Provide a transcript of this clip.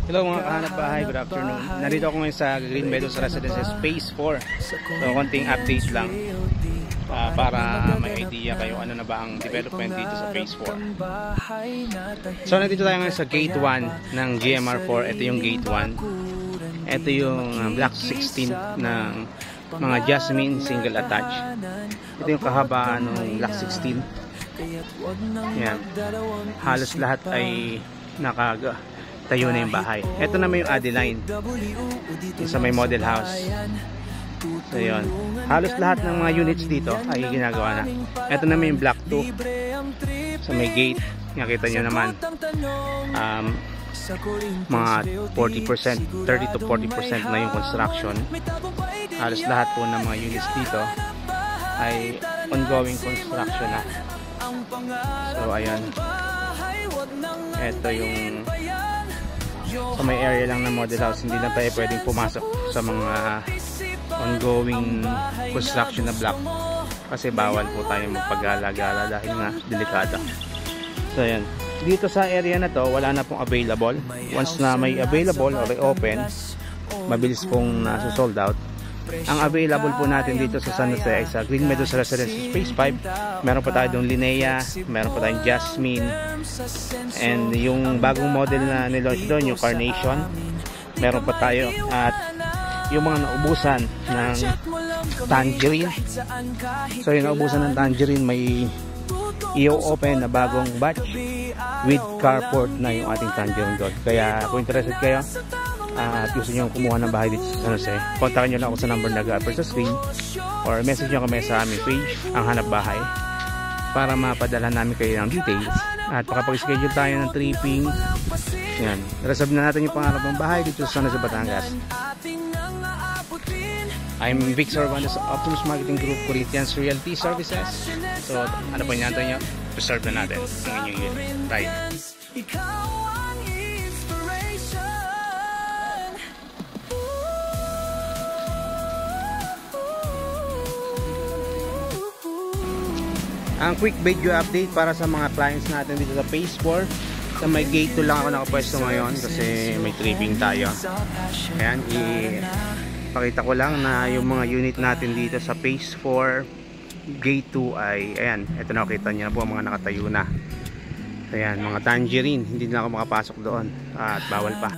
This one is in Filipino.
Hello mga kahanap bahay, good afternoon. Narito ako ngayon sa Green Meadows Residences Phase 4. So konting update lang para may idea kayo ano na ba ang development dito sa Phase 4. So nandito tayo ngayon sa Gate 1 ng GMR4. Ito yung Gate 1. Ito yung Block 16 ng mga Jasmine single attach. Ito yung kahabaan ng Block 16. Yan. Halos lahat ay tayo na yung bahay. Ito naman yung Adeline, yung sa may model house. So yun, halos lahat ng mga units dito ay ginagawa na. Ito naman yung Block 2 sa may gate. Nakita nyo naman mga 40%, 30 to 40% na yung construction. Halos lahat po ng mga units dito ay ongoing construction na. So ayan, ito yung sa may area lang ng model house. Hindi na tayo pwedeng pumasok sa mga ongoing construction na block kasi bawal po tayo magpagala-gala dahil nga delikado. So ayan, dito sa area na to wala na pong available. Once na may available or open, mabilis pong nasa-sold out. Ang available po natin dito sa San Jose ay sa Green Meadows Residences Phase 5. Meron pa tayo doon Linnea, meron pa tayong Jasmine, and yung bagong model na nilaunch doon, yung Carnation. Meron pa tayo at yung mga naubusan ng Tangerine. So yung naubusan ng Tangerine, may i-open na bagong batch with carport na yung ating Tangerine doon. Kaya kung interested kayo at gusto nyo kumuha ng bahay dito sa San Jose, kontakin nyo lang ako sa number na nag-appear sa screen or message nyo kami sa aming page, ang Hanap Bahay, para mapadala namin kayo ng details at makapag-schedule tayo ng tripping. Yan, reserve na natin yung pangarap ng bahay dito sa San Jose, Batangas. I'm Vic Sorvantes, Optimus Marketing Group, Corinthians Realty Services. So ano po yung nyo, reserve na natin ang inyong unit. Right. Ang quick video update para sa mga clients natin dito sa Phase 4. Sa may gate 2 lang ako nakapwesto ngayon kasi may tripping tayo. Ayan, ipakita ko lang na yung mga unit natin dito sa Phase 4 Gate 2 ay, ayan, ito nakita nyo na po, mga nakatayo na. Ayan, mga Tangerine, hindi na ako makapasok doon at bawal pa.